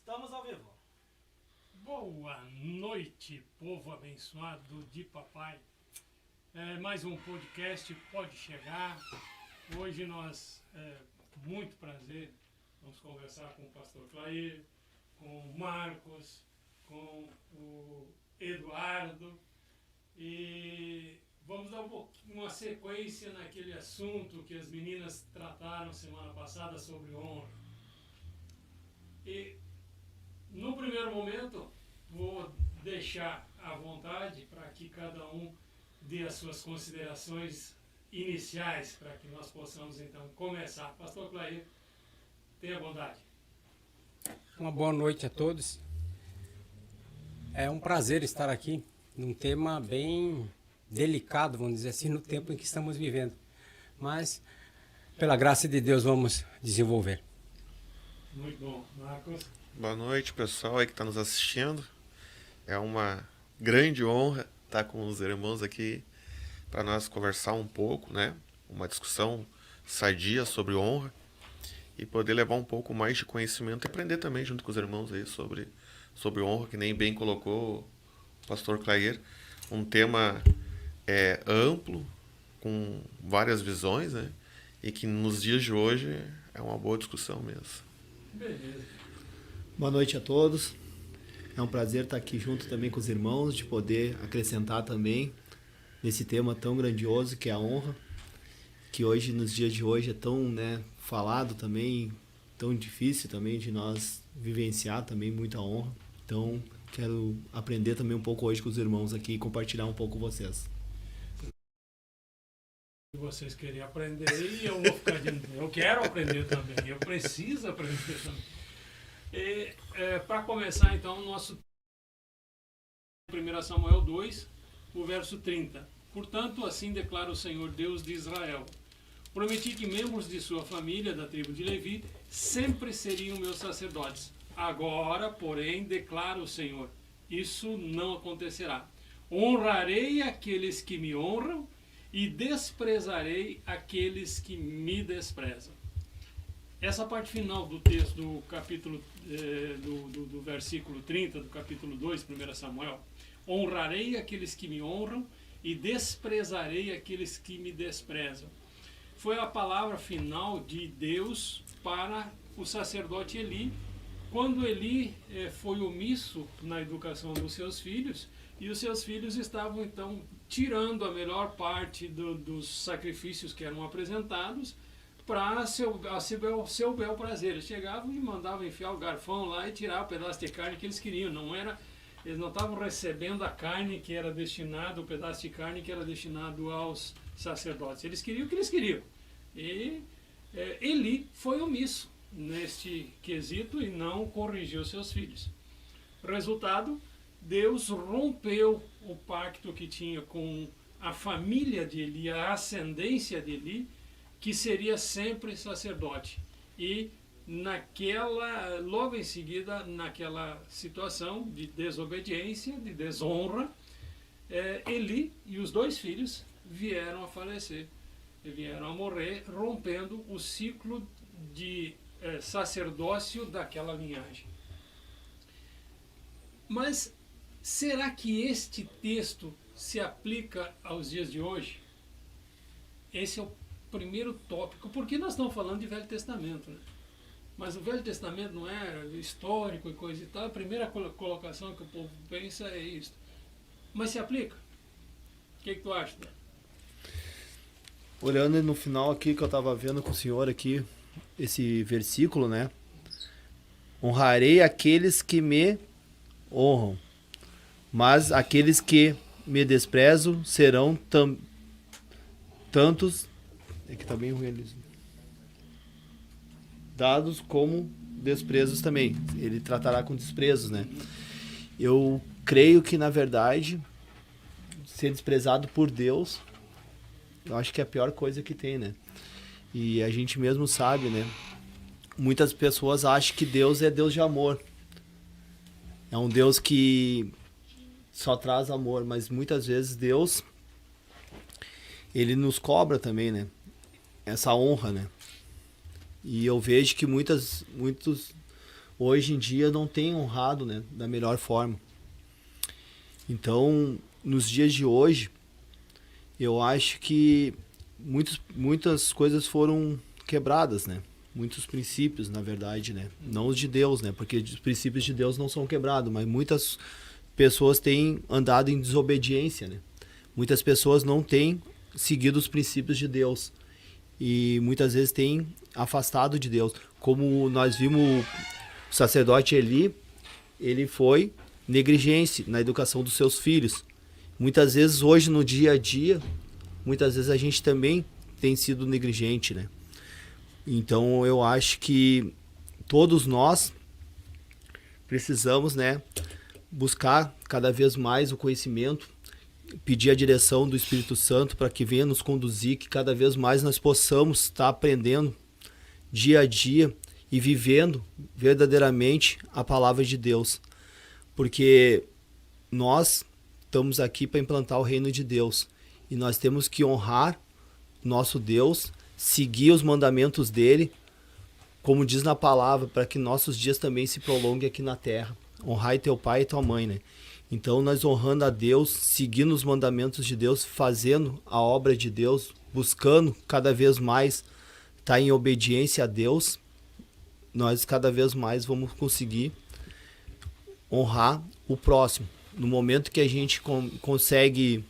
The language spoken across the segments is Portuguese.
Estamos ao vivo. Boa noite, povo abençoado de papai. Mais um podcast pode chegar. Hoje nós, muito prazer, vamos conversar com o pastor Clair, com o Marcos, com o Eduardo e vamos dar uma sequência naquele assunto que as meninas trataram semana passada sobre honra. E no primeiro momento vou deixar à vontade para que cada um dê as suas considerações iniciais para que nós possamos então começar. Pastor Clair, tenha bondade. Uma boa noite a todos. É um prazer estar aqui num tema bem delicado, vamos dizer assim, no tempo em que estamos vivendo. Mas, pela graça de Deus, vamos desenvolver. Muito bom. Marcos? Boa noite, pessoal aí que está nos assistindo. É uma grande honra estar com os irmãos aqui para nós conversar um pouco, né? Uma discussão sadia sobre honra e poder levar um pouco mais de conhecimento e aprender também junto com os irmãos aí sobre honra, que nem bem colocou o pastor Clair. Um tema amplo, com várias visões, né? E que nos dias de hoje é uma boa discussão mesmo. Beleza. Boa noite a todos. É um prazer estar aqui junto também com os irmãos, de poder acrescentar também nesse tema tão grandioso que é a honra, que hoje, nos dias de hoje, é tão falado também, tão difícil também de nós vivenciar também muita honra. Então, quero aprender também um pouco hoje com os irmãos aqui e compartilhar um pouco com vocês. Se vocês querem aprender, eu vou ficar dizendo, eu quero aprender também, eu preciso aprender também. E para começar então, nosso 1 Samuel 2, o verso 30. Portanto, assim declara o Senhor Deus de Israel: prometi que membros de sua família, da tribo de Levi, sempre seriam meus sacerdotes. Agora, porém, declara o Senhor, isso não acontecerá. Honrarei aqueles que me honram e desprezarei aqueles que me desprezam. Essa parte final do texto do capítulo, do versículo 30, do capítulo 2, 1 Samuel, honrarei aqueles que me honram e desprezarei aqueles que me desprezam. Foi a palavra final de Deus para o sacerdote Eli, quando Eli foi omisso na educação dos seus filhos, e os seus filhos estavam então tirando a melhor parte dos sacrifícios que eram apresentados para seu bel prazer. Eles chegavam e mandavam enfiar o garfão lá e tirar o pedaço de carne que eles queriam. Eles não estavam recebendo a carne que era destinada, o pedaço de carne que era destinado aos sacerdotes. Eles queriam o que eles queriam. E Eli foi omisso neste quesito e não corrigiu seus filhos. Resultado, Deus rompeu o pacto que tinha com a família de Eli, a ascendência de Eli, que seria sempre sacerdote. E logo em seguida, naquela situação de desobediência, de desonra, Eli e os dois filhos vieram a falecer, vieram a morrer, rompendo o ciclo de sacerdócio daquela linhagem. Mas será que este texto se aplica aos dias de hoje? Esse é o primeiro tópico, porque nós estamos falando de Velho Testamento, né? Mas o Velho Testamento não é histórico e coisa e tal. A primeira colocação que o povo pensa é isso. Mas se aplica? O que tu acha, Dan? Olhando no final aqui que eu estava vendo com o senhor aqui, esse versículo, né? Honrarei aqueles que me honram, mas aqueles que me desprezam serão tantos, é que tá bem ruim eles, dados como desprezos também. Ele tratará com desprezos, né? Eu creio que, na verdade, ser desprezado por Deus, eu acho que é a pior coisa que tem, né? E a gente mesmo sabe, né? Muitas pessoas acham que Deus é Deus de amor. É um Deus que só traz amor, mas muitas vezes Deus, ele nos cobra também, né? Essa honra, né? E eu vejo que muitos hoje em dia não têm honrado, né, da melhor forma. Então, nos dias de hoje, eu acho que muitas coisas foram quebradas, né? Muitos princípios, na verdade, né? Não os de Deus, né? Porque os princípios de Deus não são quebrados, mas muitas pessoas têm andado em desobediência, né? Muitas pessoas não têm seguido os princípios de Deus e muitas vezes têm afastado de Deus. Como nós vimos o sacerdote Eli, ele foi negligente na educação dos seus filhos. Muitas vezes hoje no dia a dia, muitas vezes a gente também tem sido negligente, né? Então eu acho que todos nós precisamos, né, buscar cada vez mais o conhecimento, pedir a direção do Espírito Santo para que venha nos conduzir, que cada vez mais nós possamos estar aprendendo dia a dia e vivendo verdadeiramente a palavra de Deus. Porque nós estamos aqui para implantar o reino de Deus e nós temos que honrar nosso Deus, seguir os mandamentos dele, como diz na palavra, para que nossos dias também se prolonguem aqui na terra. Honrai teu pai e tua mãe, né? Então nós honrando a Deus, seguindo os mandamentos de Deus, fazendo a obra de Deus, buscando cada vez mais estar em obediência a Deus, nós cada vez mais vamos conseguir honrar o próximo. No momento que a gente consegue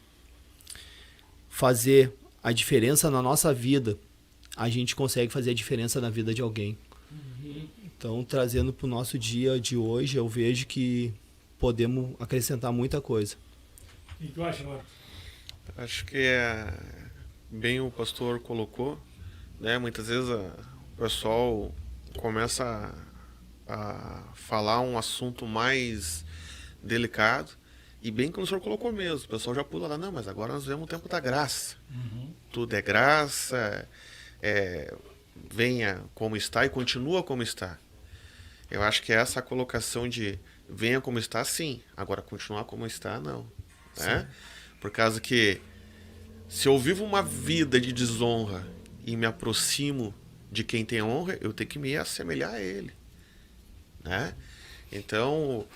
fazer a diferença na nossa vida, a gente consegue fazer a diferença na vida de alguém. Então, trazendo para o nosso dia de hoje, eu vejo que podemos acrescentar muita coisa. O que tu acha, Marcos? Acho que bem o pastor colocou, né? Muitas vezes o pessoal começa a falar um assunto mais delicado e bem como o senhor colocou mesmo, o pessoal já pula lá, não, mas agora nós vivemos o tempo da graça. Tudo é graça, venha como está e continua como está. Eu acho que essa colocação de venha como está, sim, agora continuar como está, não. Né? Por causa que se eu vivo uma vida de desonra e me aproximo de quem tem honra, eu tenho que me assemelhar a ele. Né? Então,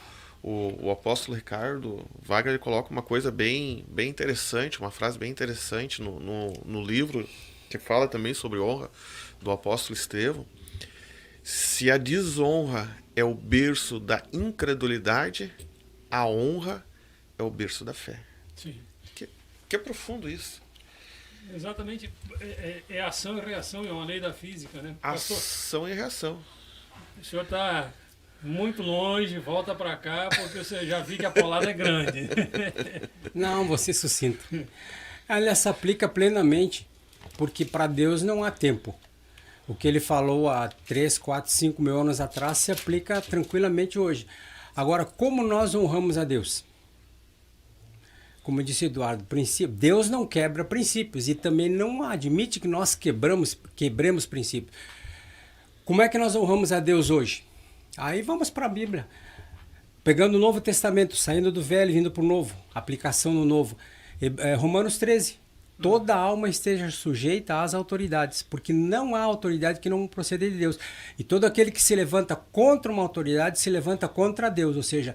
o apóstolo Ricardo Wagner ele coloca uma coisa bem interessante, uma frase bem interessante no livro, que fala também sobre honra, do apóstolo Estevão. Se a desonra é o berço da incredulidade, a honra é o berço da fé. Sim. Que é profundo isso. Exatamente. É ação e reação, é uma lei da física, né? Pastor, Ação e reação. o senhor está muito longe, volta para cá, porque você já viu que a paulada é grande. Não, você sucinto. Ela se aplica plenamente, porque para Deus não há tempo. O que ele falou há 3, 4, 5 mil anos atrás se aplica tranquilamente hoje. Agora, como nós honramos a Deus? Como disse Eduardo, Deus não quebra princípios e também não admite que nós quebremos princípios. Como é que nós honramos a Deus hoje? Aí vamos para a Bíblia. Pegando o Novo Testamento, saindo do Velho e vindo para o Novo, aplicação no Novo. Romanos 13. Toda alma esteja sujeita às autoridades, porque não há autoridade que não proceda de Deus. E todo aquele que se levanta contra uma autoridade se levanta contra Deus. Ou seja,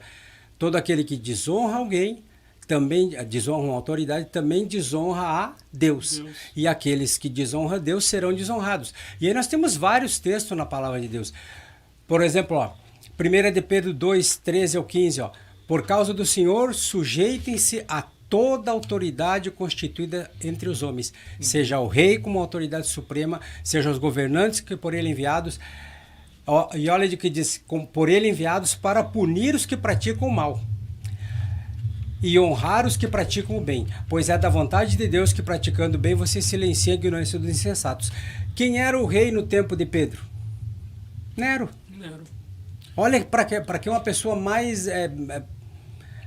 todo aquele que desonra alguém, também desonra uma autoridade, também desonra a Deus. E aqueles que desonram a Deus serão desonrados. E aí nós temos vários textos na palavra de Deus. Por exemplo, 1 de Pedro 2, 13 ao 15. Por causa do Senhor, sujeitem-se a toda autoridade constituída entre os homens, seja o rei como autoridade suprema, seja os governantes que por ele enviados, e olha de que diz, por ele enviados para punir os que praticam o mal e honrar os que praticam o bem, pois é da vontade de Deus que praticando o bem você silencia a ignorância dos insensatos. Quem era o rei no tempo de Pedro? Nero. Olha para que uma pessoa mais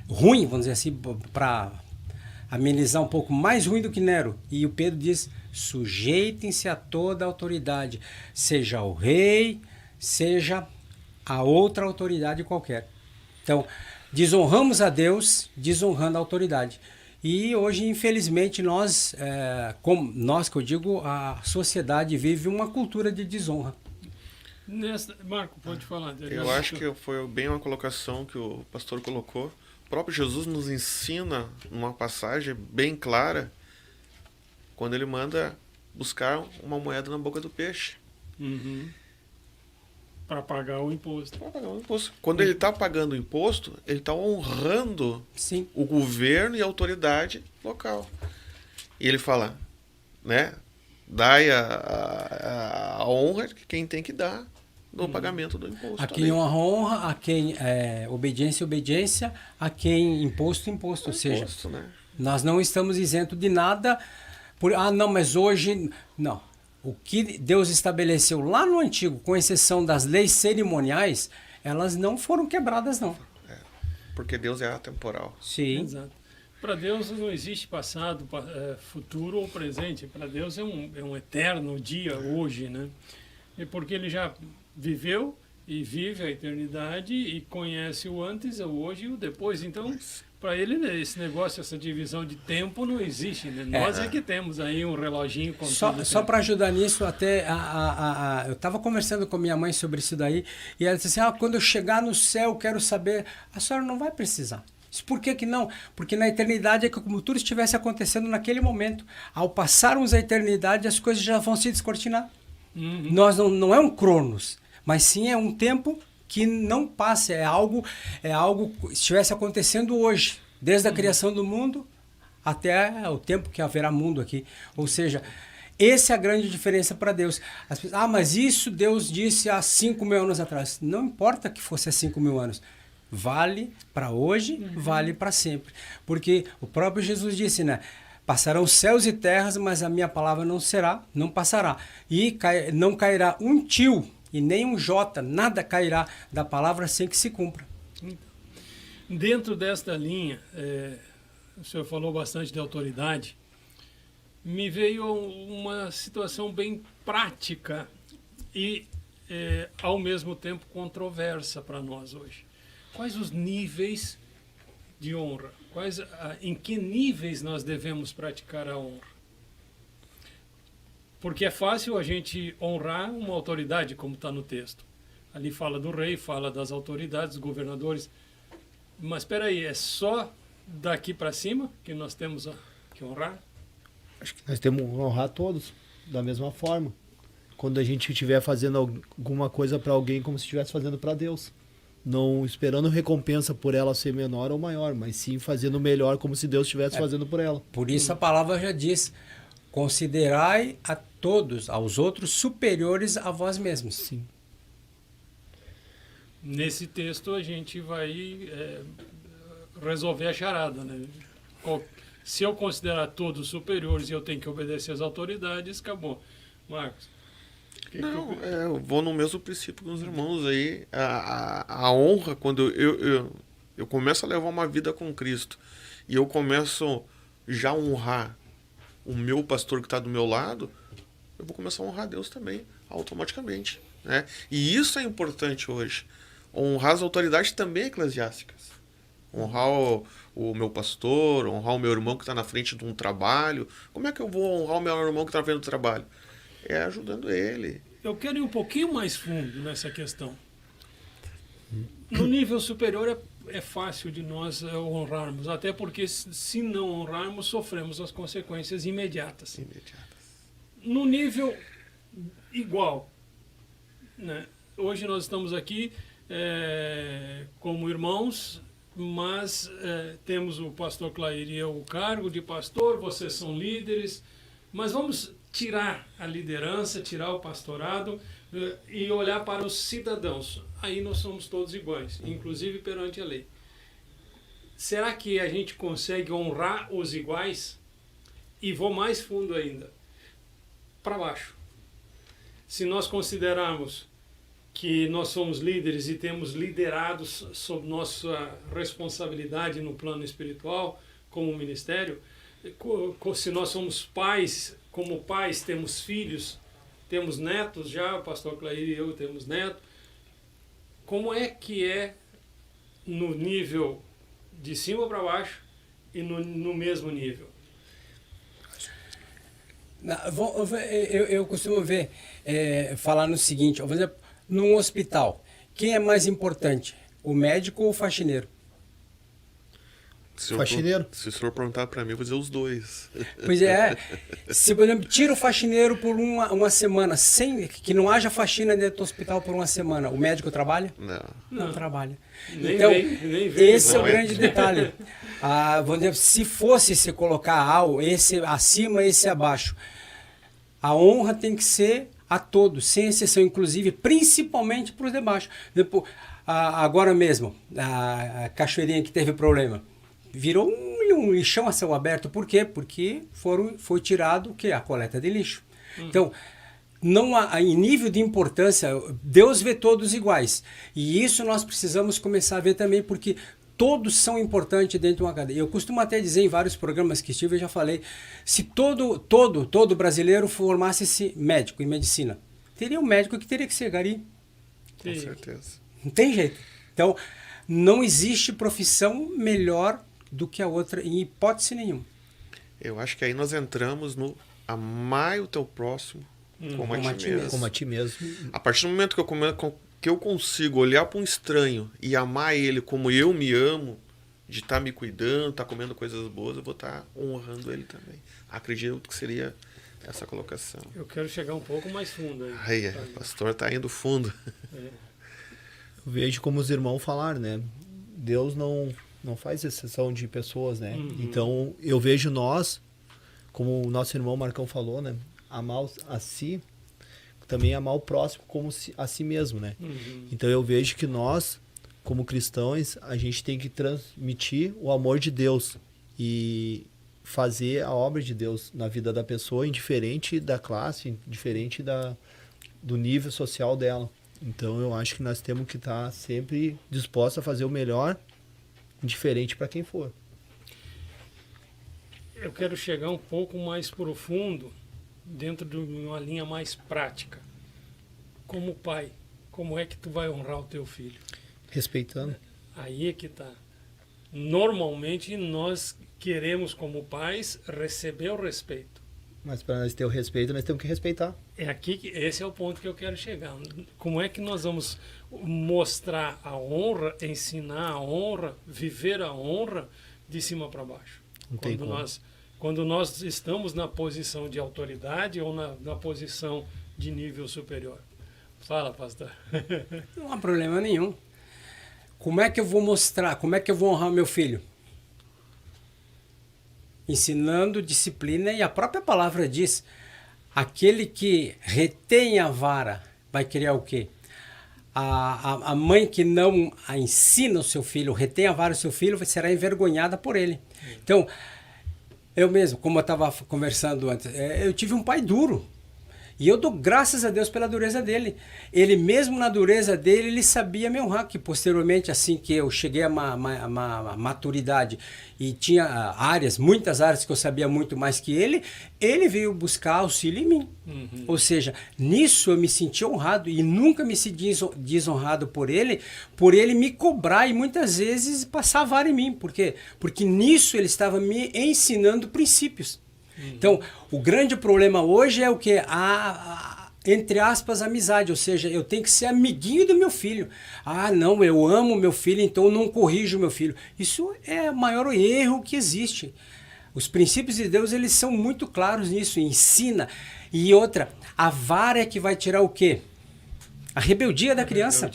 ruim, vamos dizer assim, para amenizar um pouco, mais ruim do que Nero. E o Pedro diz, sujeitem-se a toda autoridade, seja o rei, seja a outra autoridade qualquer. Então, desonramos a Deus, desonrando a autoridade. E hoje, infelizmente, nós que eu digo, a sociedade vive uma cultura de desonra. Marco, pode falar. Eu acho que foi bem uma colocação que o pastor colocou. O próprio Jesus nos ensina numa passagem bem clara quando ele manda buscar uma moeda na boca do peixe. Uhum. Para pagar o imposto. Para pagar o imposto. Quando ele está pagando o imposto, ele está honrando Sim. o governo e a autoridade local. E ele fala, né? Dai a honra que quem tem que dar no pagamento do imposto. A quem honra, a quem obediência, a quem imposto. Ou seja, imposto, né? nós não estamos isentos de nada. Não, mas hoje... Não. O que Deus estabeleceu lá no Antigo, com exceção das leis cerimoniais, elas não foram quebradas, não. Porque Deus é atemporal. Sim. Exato. Para Deus não existe passado, futuro ou presente. Para Deus é um eterno dia, hoje, né? E porque Ele já viveu e vive a eternidade e conhece o antes, o hoje e o depois. Então, para Ele, esse negócio, essa divisão de tempo não existe, né? Nós é que temos aí um reloginho com Só para ajudar nisso, até eu estava conversando com minha mãe sobre isso daí, e ela disse assim, quando eu chegar no céu, eu quero saber. A senhora não vai precisar. Por que não? Porque na eternidade é como tudo estivesse acontecendo naquele momento. Ao passarmos a eternidade, as coisas já vão se descortinar. Uhum. Nós não é um cronos, mas sim é um tempo que não passa, é algo que estivesse acontecendo hoje, desde a criação do mundo até o tempo que haverá mundo aqui. Ou seja, essa é a grande diferença para Deus. As pessoas, mas isso Deus disse há 5.000 anos atrás. Não importa que fosse há 5.000 anos. Vale para hoje, vale para sempre. Porque o próprio Jesus disse, né? Passarão céus e terras, mas a minha palavra não passará. E não cairá um tio e nem um jota, nada cairá da palavra sem que se cumpra. Dentro desta linha, o senhor falou bastante de autoridade, me veio uma situação bem prática e, ao mesmo tempo, controversa para nós hoje. Quais os níveis de honra? Em que níveis nós devemos praticar a honra? Porque é fácil a gente honrar uma autoridade, como está no texto. Ali fala do rei, fala das autoridades, dos governadores. Mas espera aí, é só daqui para cima que nós temos que honrar? Acho que nós temos que honrar todos da mesma forma. Quando a gente estiver fazendo alguma coisa para alguém, como se estivesse fazendo para Deus. Não esperando recompensa por ela ser menor ou maior, mas sim fazendo melhor como se Deus estivesse fazendo por ela. Por isso a palavra já diz, considerai a todos, aos outros, superiores a vós mesmos. Sim. Nesse texto a gente vai resolver a charada, né? Se eu considerar todos superiores e eu tenho que obedecer às autoridades, acabou. Marcos? Eu vou no mesmo princípio com os irmãos aí. A honra, quando eu começo a levar uma vida com Cristo e eu começo já a honrar o meu pastor que está do meu lado, eu vou começar a honrar Deus também, automaticamente, né? E isso é importante hoje. Honrar as autoridades também eclesiásticas. Honrar o meu pastor, honrar o meu irmão que está na frente de um trabalho. Como é que eu vou honrar o meu irmão que está na frente do trabalho? É ajudando ele. Eu quero ir um pouquinho mais fundo nessa questão. No nível superior é fácil de nós honrarmos, até porque se não honrarmos, sofremos as consequências imediatas. No nível igual, né? Hoje nós estamos aqui como irmãos, mas temos o pastor Clair e eu o cargo de pastor, vocês são líderes, mas vamos tirar a liderança, tirar o pastorado e olhar para os cidadãos. Aí nós somos todos iguais, inclusive perante a lei. Será que a gente consegue honrar os iguais? E vou mais fundo ainda, para baixo. Se nós considerarmos que nós somos líderes e temos liderados sob nossa responsabilidade no plano espiritual, como ministério, se nós somos pais, como pais temos filhos, temos netos já, o pastor Clair e eu temos netos, como é que é no nível de cima para baixo e no mesmo nível? Eu costumo falar no seguinte, num hospital, quem é mais importante? O médico ou o faxineiro? Faxineiro. Se o senhor perguntar para mim, eu vou dizer os dois. Pois é. Se, por exemplo, tira o faxineiro por uma semana, sem que não haja faxina dentro do hospital por uma semana, o médico trabalha? Não. Não trabalha. Nem Então, nem vem, esse é o não é? grande detalhe. Vamos dizer, se fosse se colocar esse acima, esse abaixo, a honra tem que ser a todos, sem exceção, inclusive, principalmente para os de baixo. Depois, agora mesmo, a cachoeirinha que teve problema, virou um lixão a céu aberto. Por quê? Porque foi tirado o quê? A coleta de lixo. Então, não há, em nível de importância, Deus vê todos iguais. E isso nós precisamos começar a ver também, porque todos são importantes dentro de uma cadeia. Eu costumo até dizer em vários programas que estive, eu já falei, se todo brasileiro formasse-se médico em medicina, teria um médico que teria que ser gari. Com certeza. Não tem jeito. Então, não existe profissão melhor do que a outra, em hipótese nenhuma. Eu acho que aí nós entramos no amar o teu próximo como a ti mesmo. Como a ti mesmo. A partir do momento que eu consigo olhar para um estranho e amar ele como eu me amo, de estar me cuidando, estar comendo coisas boas, eu vou estar honrando ele também. Acredito que seria essa colocação. Eu quero chegar um pouco mais fundo aí. Aí, o pastor está indo fundo. É. Eu vejo como os irmãos falaram, né? Deus não faz exceção de pessoas, né? Então, eu vejo nós, como o nosso irmão Marcão falou, né? Amar a si, também amar o próximo como a si mesmo, né? Então, eu vejo que nós, como cristãos, a gente tem que transmitir o amor de Deus e fazer a obra de Deus na vida da pessoa, indiferente da classe, indiferente do nível social dela. Então, eu acho que nós temos que estar sempre dispostos a fazer o melhor, indiferente para quem for. Eu quero chegar um pouco mais profundo, dentro de uma linha mais prática. Como pai, como é que tu vai honrar o teu filho? Respeitando. Aí é que tá. Normalmente nós queremos, como pais, receber o respeito. Mas para nós ter o respeito, nós temos que respeitar. É aqui que esse é o ponto que eu quero chegar. Como é que nós vamos mostrar a honra, ensinar a honra, viver a honra de cima para baixo? Não tem como. Quando nós estamos na posição de autoridade ou na posição de nível superior. Fala, pastor. Não há problema nenhum. Como é que eu vou mostrar? Como é que eu vou honrar meu filho? Ensinando disciplina, e a própria palavra diz, aquele que retém a vara vai criar o quê? A mãe que não ensina o seu filho, retém a vara do seu filho, será envergonhada por ele. Então, eu mesmo, como eu estava conversando antes, eu tive um pai duro. E eu dou graças a Deus pela dureza dele. Ele mesmo na dureza dele, ele sabia me honrar, que posteriormente, assim que eu cheguei a maturidade e tinha muitas áreas que eu sabia muito mais que ele veio buscar auxílio em mim. Ou seja, nisso eu me senti honrado e nunca me senti desonrado por ele me cobrar e muitas vezes passar a vara em mim. Por quê? Porque nisso ele estava me ensinando princípios. Então, o grande problema hoje é o que? Entre aspas, amizade. Ou seja, eu tenho que ser amiguinho do meu filho. Não, eu amo meu filho, então eu não corrijo meu filho. Isso é o maior erro que existe. Os princípios de Deus, eles são muito claros nisso. Ensina. E outra, a vara é que vai tirar o quê? A rebeldia da criança.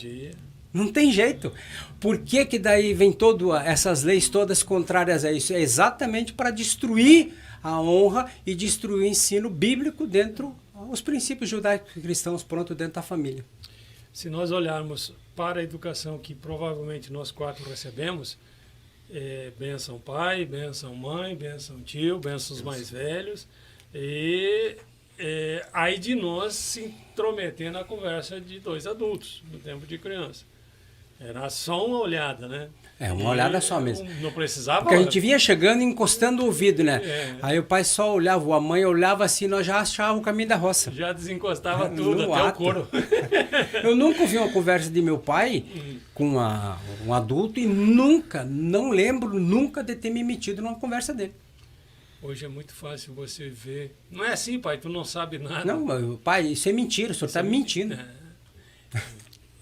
Não tem jeito. Por que que daí vem essas leis todas contrárias a isso? É exatamente para destruir a honra e destruir o ensino bíblico dentro, os princípios judaicos e cristãos pronto dentro da família. Se nós olharmos para a educação que provavelmente nós 4 recebemos, bênção pai, bênção mãe, bênção tio, bênção os mais velhos, e aí de nós se intrometer na conversa de 2 adultos, no tempo de criança. Era só uma olhada, né? Uma olhada só mesmo. Não precisava... Porque a gente vinha chegando e encostando o ouvido, né? Aí o pai só olhava, a mãe olhava assim, nós já achávamos o caminho da roça. Já desencostava tudo, No até ato. o couro. Eu nunca ouvi uma conversa de meu pai com um adulto e não lembro nunca de ter me metido numa conversa dele. Hoje é muito fácil você ver... Não é assim, pai, tu não sabe nada. Não, pai, isso é mentira, o senhor está mentindo.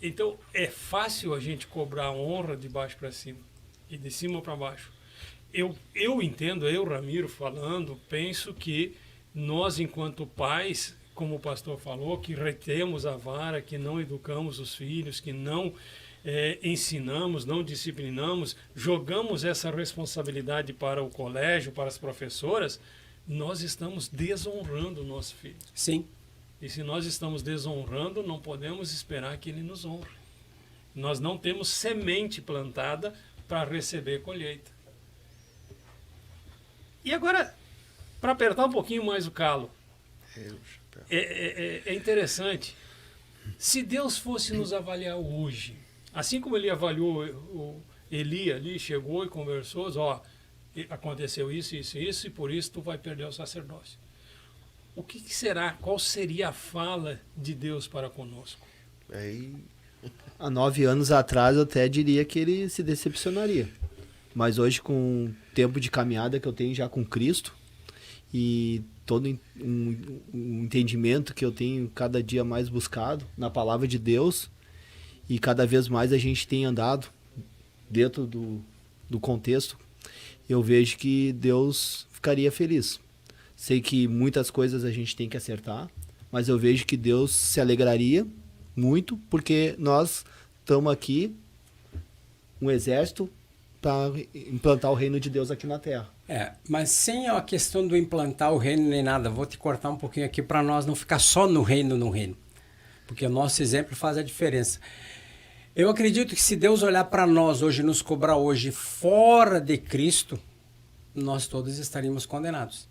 Então, é fácil a gente cobrar honra de baixo para cima e de cima para baixo. Eu entendo, Ramiro, falando, penso que nós, enquanto pais, como o pastor falou, que retemos a vara, que não educamos os filhos, que não ensinamos, não disciplinamos, jogamos essa responsabilidade para o colégio, para as professoras, nós estamos desonrando o nosso filho. Sim. E se nós estamos desonrando, não podemos esperar que ele nos honre. Nós não temos semente plantada para receber colheita. E agora, para apertar um pouquinho mais o calo, é interessante. Se Deus fosse nos avaliar hoje, assim como ele avaliou o Eli ali, chegou e conversou, ó, aconteceu isso, isso, isso, e por isso tu vai perder o sacerdócio. O que será, qual seria a fala de Deus para conosco? Aí, Há 9 anos atrás eu até diria que ele se decepcionaria. Mas hoje, com o tempo de caminhada que eu tenho já com Cristo e todo um entendimento que eu tenho cada dia mais buscado na palavra de Deus, e cada vez mais a gente tem andado dentro do contexto, eu vejo que Deus ficaria feliz. Sei que muitas coisas a gente tem que acertar, mas eu vejo que Deus se alegraria muito, porque nós estamos aqui, um exército, para implantar o reino de Deus aqui na Terra. Mas sem a questão do implantar o reino nem nada, vou te cortar um pouquinho aqui para nós não ficar só no reino, porque o nosso exemplo faz a diferença. Eu acredito que se Deus olhar para nós hoje, nos cobrar hoje fora de Cristo, nós todos estaríamos condenados.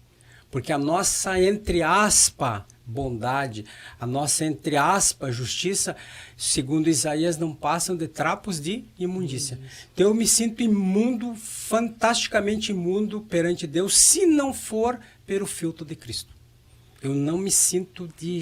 Porque a nossa, entre aspas, bondade, a nossa, entre aspas, justiça, segundo Isaías, não passam de trapos de imundícia. Então eu me sinto imundo, fantasticamente imundo perante Deus, se não for pelo filtro de Cristo. Eu não me sinto de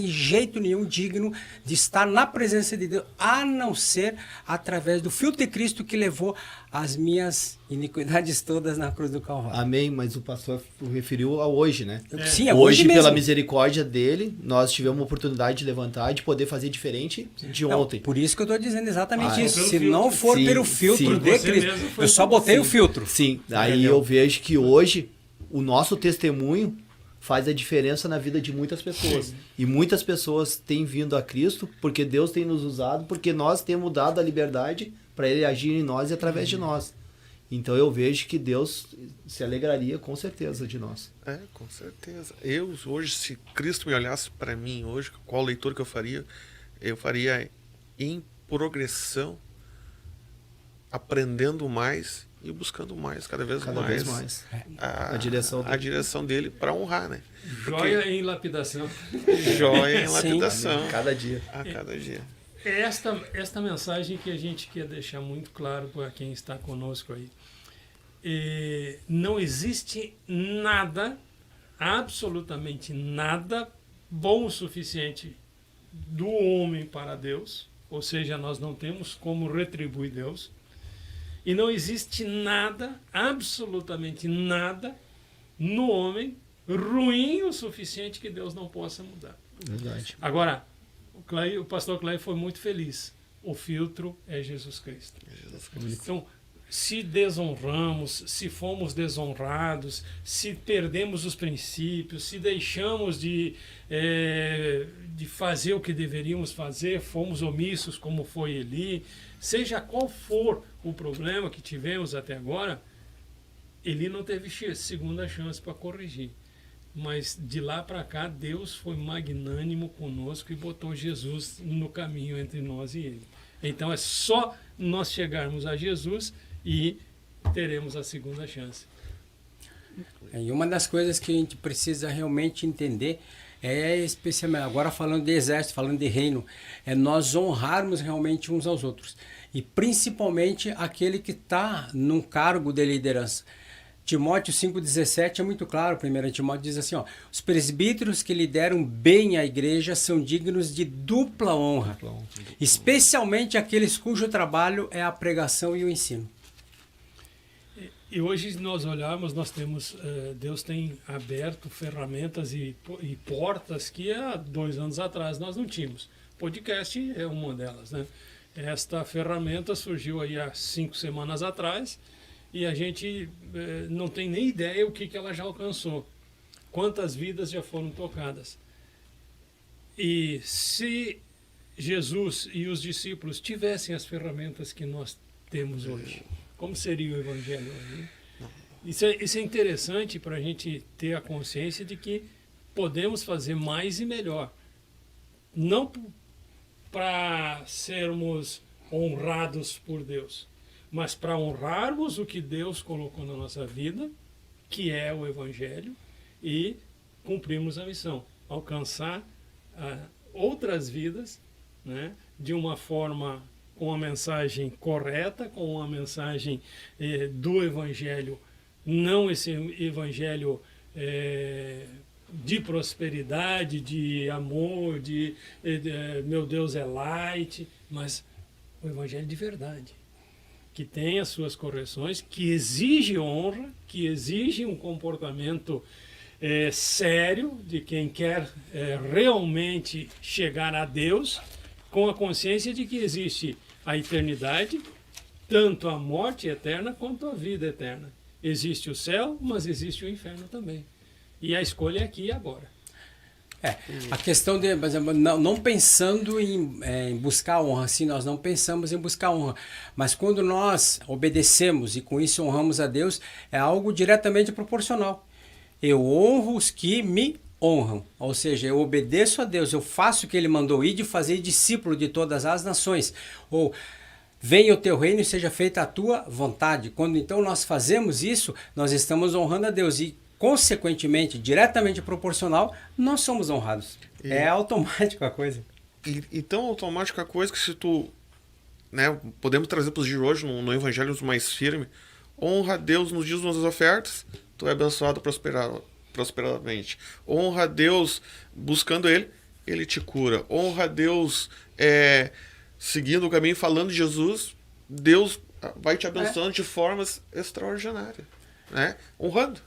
jeito nenhum digno de estar na presença de Deus, a não ser através do filtro de Cristo que levou as minhas iniquidades todas na cruz do Calvário. Amém, mas o pastor referiu a hoje, né? Sim, é hoje mesmo. Pela misericórdia dele, nós tivemos uma oportunidade de levantar e de poder fazer diferente de ontem. Por isso que eu estou dizendo exatamente isso. Se filtro. não for pelo filtro de Cristo, eu só botei o filtro. Sim, aí eu vejo que hoje o nosso testemunho faz a diferença na vida de muitas pessoas. Sim. E muitas pessoas têm vindo a Cristo porque Deus tem nos usado, porque nós temos dado a liberdade para Ele agir em nós e através de nós. Então eu vejo que Deus se alegraria com certeza de nós. com certeza. Eu hoje, se Cristo me olhasse para mim hoje, qual leitura que eu faria em progressão, aprendendo mais e buscando mais, cada vez mais. A direção dele para honrar, né? Joia em lapidação. Joia em lapidação. Cada dia. A cada dia. É esta mensagem que a gente quer deixar muito claro para quem está conosco aí. Não existe nada, absolutamente nada, bom o suficiente do homem para Deus, ou seja, nós não temos como retribuir Deus. E não existe nada, absolutamente nada, no homem ruim o suficiente que Deus não possa mudar. Verdade. Agora, o pastor Clay foi muito feliz. O filtro é Jesus Cristo. Então, se desonramos, se fomos desonrados, se perdemos os princípios, se deixamos de fazer o que deveríamos fazer, fomos omissos como foi Eli, seja qual for o problema que tivemos até agora, Eli não teve segunda chance para corrigir. Mas de lá para cá, Deus foi magnânimo conosco e botou Jesus no caminho entre nós e ele. Então é só nós chegarmos a Jesus e teremos a segunda chance. E uma das coisas que a gente precisa realmente entender especialmente, agora falando de exército, falando de reino, é nós honrarmos realmente uns aos outros. E principalmente aquele que está num cargo de liderança. Timóteo 5,17 é muito claro. 1 Timóteo diz assim, os presbíteros que lideram bem a igreja são dignos de dupla honra, especialmente aqueles cujo trabalho é a pregação e o ensino. E hoje nós olharmos, nós temos, Deus tem aberto ferramentas e portas que há 2 anos atrás nós não tínhamos. podcast é uma delas, né? Esta ferramenta surgiu aí há 5 semanas atrás e a gente não tem nem ideia o que ela já alcançou, quantas vidas já foram tocadas. E se Jesus e os discípulos tivessem as ferramentas que nós temos hoje, como seria o Evangelho hoje? Isso é interessante para a gente ter a consciência de que podemos fazer mais e melhor. Não para sermos honrados por Deus, mas para honrarmos o que Deus colocou na nossa vida, que é o Evangelho, e cumprirmos a missão, alcançar outras vidas, né, de uma forma com a mensagem correta, com a mensagem do Evangelho, não esse Evangelho de prosperidade, de amor, de meu Deus é light, mas o Evangelho de verdade, que tem as suas correções, que exige honra, que exige um comportamento sério de quem quer realmente chegar a Deus, com a consciência de que existe a eternidade, tanto a morte eterna quanto a vida eterna. Existe o céu, mas existe o inferno também. E a escolha é aqui e agora. A questão de, por exemplo, não pensando em buscar honra, assim, nós não pensamos em buscar honra, mas quando nós obedecemos e com isso honramos a Deus, é algo diretamente proporcional. Eu honro os que me honram, ou seja, eu obedeço a Deus, eu faço o que Ele mandou ir de fazer discípulo de todas as nações, ou venha o teu reino e seja feita a tua vontade. Quando então nós fazemos isso, nós estamos honrando a Deus e consequentemente, diretamente proporcional, nós somos honrados. É automático a coisa. E tão automático a coisa que se tu, né, podemos trazer para os dias de hoje, no evangelho mais firme, honra a Deus nos dízimos das ofertas, tu é abençoado prosperadamente. Honra a Deus buscando Ele, Ele te cura. Honra a Deus seguindo o caminho, falando de Jesus, Deus vai te abençoando de formas extraordinárias, né? Honrando.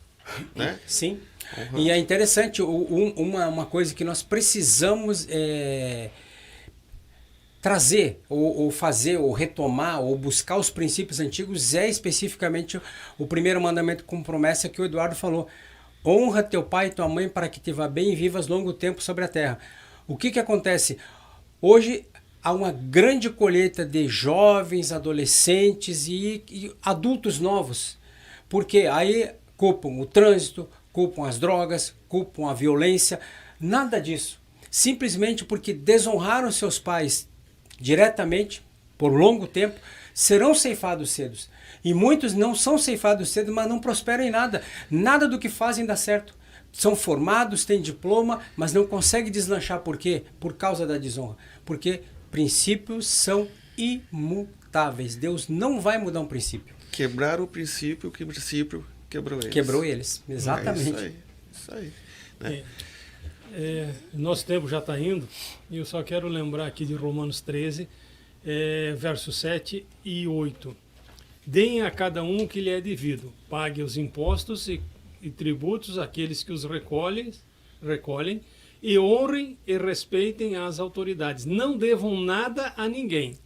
Né? Sim. Uhum. E é interessante, uma coisa que nós precisamos trazer, ou fazer, ou retomar, ou buscar os princípios antigos, é especificamente o primeiro mandamento com promessa que o Eduardo falou. Honra teu pai e tua mãe para que te vá bem e vivas longo tempo sobre a terra. O que acontece? Hoje há uma grande colheita de jovens, adolescentes e adultos novos. Porque aí culpam o trânsito, culpam as drogas, culpam a violência, nada disso. Simplesmente porque desonraram seus pais diretamente, por longo tempo, serão ceifados cedo. E muitos não são ceifados cedo, mas não prosperam em nada. Nada do que fazem dá certo. São formados, têm diploma, mas não conseguem deslanchar. Por quê? Por causa da desonra. Porque princípios são imutáveis. Deus não vai mudar um princípio. Quebrar o princípio, que o princípio quebrou eles, exatamente. Isso aí. Né? Nosso tempo já está indo, e eu só quero lembrar aqui de Romanos 13, versos 7 e 8. Deem a cada um o que lhe é devido, pague os impostos e tributos àqueles que os recolhem, e honrem e respeitem as autoridades. Não devam nada a ninguém,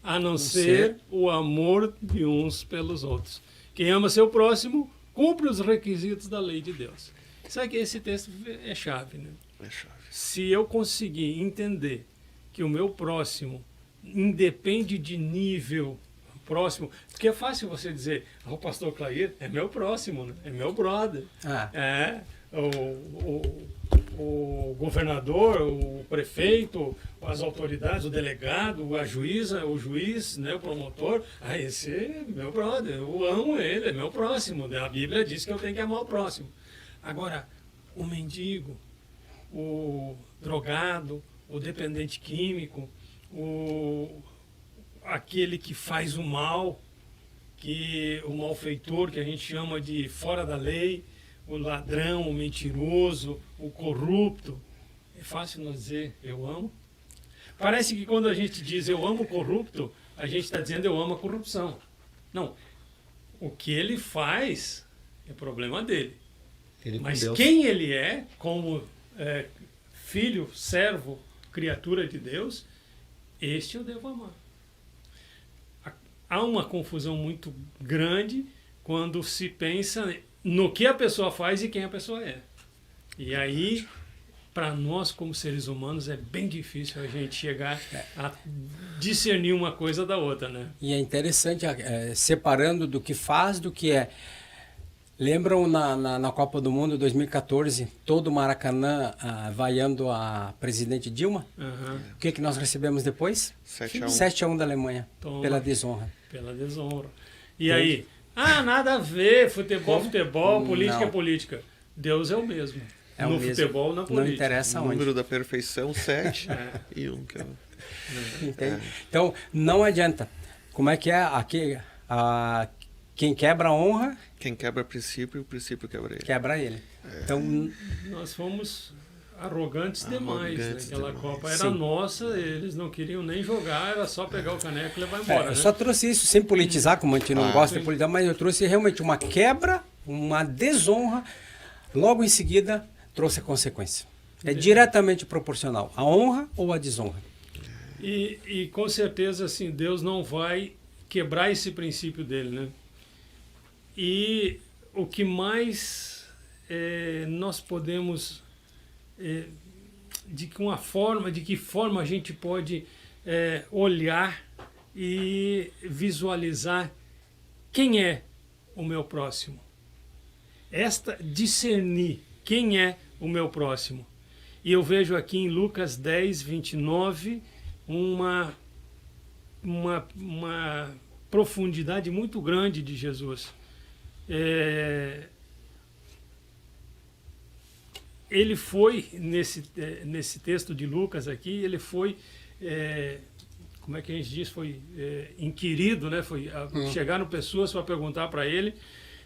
a não ser o amor de uns pelos outros. Quem ama seu próximo cumpre os requisitos da lei de Deus. Sabe que esse texto é chave, né? É chave. Se eu conseguir entender que o meu próximo independe de nível próximo, porque é fácil você dizer, o pastor Clair é meu próximo, né? É meu brother. O governador, o prefeito, as autoridades, o delegado, a juíza, o juiz, né, o promotor, esse é meu brother, eu amo ele, é meu próximo. A Bíblia diz que eu tenho que amar o próximo. Agora, o mendigo, o drogado, o dependente químico, aquele que faz o mal, o malfeitor, que a gente chama de fora da lei, o ladrão, o mentiroso, o corrupto. É fácil nós dizer eu amo? Parece que quando a gente diz eu amo o corrupto, a gente está dizendo eu amo a corrupção. Não. O que ele faz é problema dele. Mas quem ele é, como filho, servo, criatura de Deus, este eu devo amar. Há uma confusão muito grande quando se pensa no que a pessoa faz e quem a pessoa é. E aí, para nós como seres humanos, é bem difícil a gente chegar a discernir uma coisa da outra, né? E é interessante, separando do que faz do que é. Lembram na Copa do Mundo 2014, todo o Maracanã vaiando a presidente Dilma? Uhum. O que nós recebemos depois? 7-1. 7-1 da Alemanha, Toma. pela desonra. Pela desonra. E aí? Nada a ver, futebol, política Não. é política. Deus é o mesmo. É o no mesmo. futebol, na política. Não interessa O onde. número da perfeição, 7 e 1. Entende? Então, não adianta. Como é que é? Quem quebra a honra, Quem quebra princípio, o princípio quebra ele. quebra ele. Então, Nós fomos arrogantes demais. Arrogantes Aquela demais. Copa era Sim. nossa, eles não queriam nem jogar, era só pegar o caneco e levar embora. eu né? só trouxe isso sem politizar, como a gente não gosta sim. de politizar, mas eu trouxe realmente uma quebra, uma desonra, logo em seguida trouxe a consequência. É diretamente proporcional, a honra ou a desonra. E com certeza, assim, Deus não vai quebrar esse princípio dele, né? E o que mais nós podemos, de que forma a gente pode olhar e visualizar quem é o meu próximo. Discernir quem é o meu próximo. E eu vejo aqui em Lucas 10, 29, uma profundidade muito grande de Jesus. Ele foi, nesse texto de Lucas aqui, ele foi, como é que a gente diz, foi inquirido, né? Chegaram pessoas para perguntar para ele,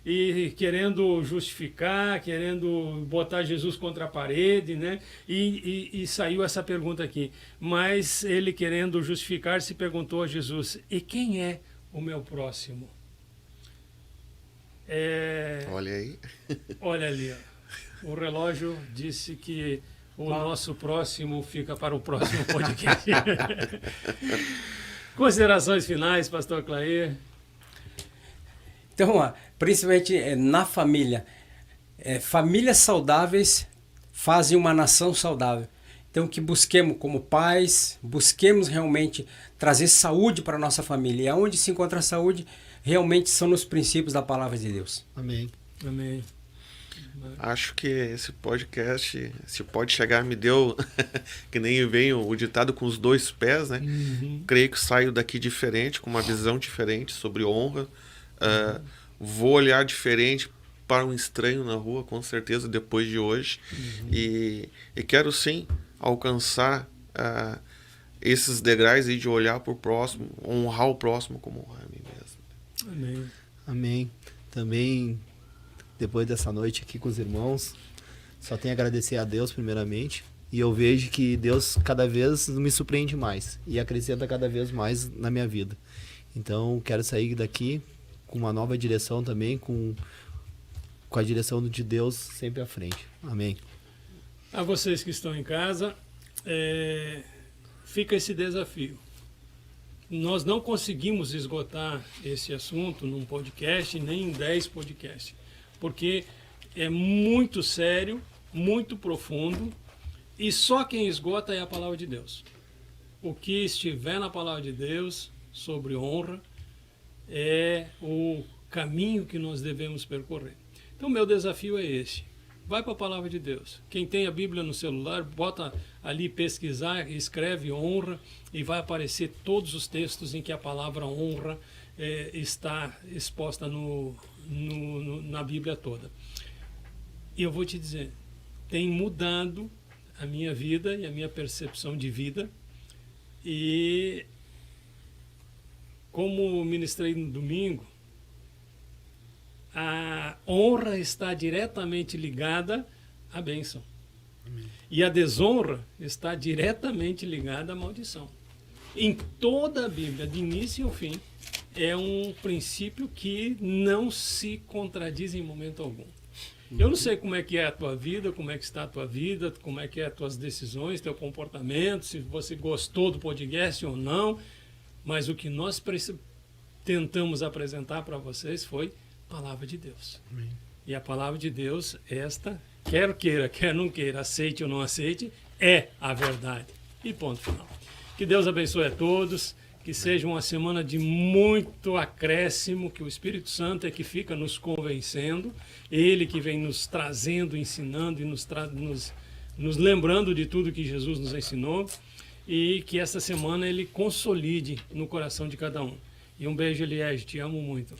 e querendo justificar, querendo botar Jesus contra a parede, né? E saiu essa pergunta aqui. Mas ele, querendo justificar, se perguntou a Jesus: e quem é o meu próximo? Olha aí. Olha ali, ó. O relógio disse que o nosso próximo fica para o próximo podcast. Considerações finais, pastor Clair. Então, principalmente na família, famílias saudáveis fazem uma nação saudável. Então, que busquemos como pais, busquemos realmente trazer saúde para a nossa família. E aonde se encontra a saúde, realmente são nos princípios da palavra de Deus. Amém. Amém. Acho que esse podcast, se pode chegar, me deu, que nem vem o ditado com os 2 pés, né? Uhum. Creio que saio daqui diferente, com uma visão diferente sobre honra. Vou olhar diferente para um estranho na rua, com certeza, depois de hoje. Uhum. E quero sim alcançar esses degraus aí de olhar para o próximo, honrar o próximo como honrar a mim mesmo. Amém. Amém. Também, depois dessa noite aqui com os irmãos, só tenho a agradecer a Deus primeiramente. E eu vejo que Deus cada vez me surpreende mais e acrescenta cada vez mais na minha vida. Então, quero sair daqui com uma nova direção também, com a direção de Deus sempre à frente. Amém. A vocês que estão em casa, fica esse desafio. Nós não conseguimos esgotar esse assunto num podcast, nem em 10 podcasts, porque é muito sério, muito profundo, e só quem esgota é a palavra de Deus. O que estiver na palavra de Deus sobre honra é o caminho que nós devemos percorrer. Então, meu desafio é esse. Vai para a palavra de Deus. Quem tem a Bíblia no celular, bota ali pesquisar, escreve honra e vai aparecer todos os textos em que a palavra honra está exposta na Bíblia toda. E eu vou te dizer, tem mudado a minha vida e a minha percepção de vida. E como ministrei no domingo, a honra está diretamente ligada à bênção. Amém. E a desonra está diretamente ligada à maldição. Em toda a Bíblia, de início ao fim, é um princípio que não se contradiz em momento algum. Eu não sei como é que é a tua vida, como é que está a tua vida, como é que é as tuas decisões, teu comportamento, se você gostou do podcast ou não, mas o que nós tentamos apresentar para vocês foi a palavra de Deus. Amém. E a palavra de Deus, esta, quer queira, quer não queira, aceite ou não aceite, é a verdade. E ponto final. Que Deus abençoe a todos. Que seja uma semana de muito acréscimo, que o Espírito Santo é que fica nos convencendo, ele que vem nos trazendo, ensinando e nos lembrando de tudo que Jesus nos ensinou, e que essa semana ele consolide no coração de cada um. E um beijo, Eliege, te amo muito.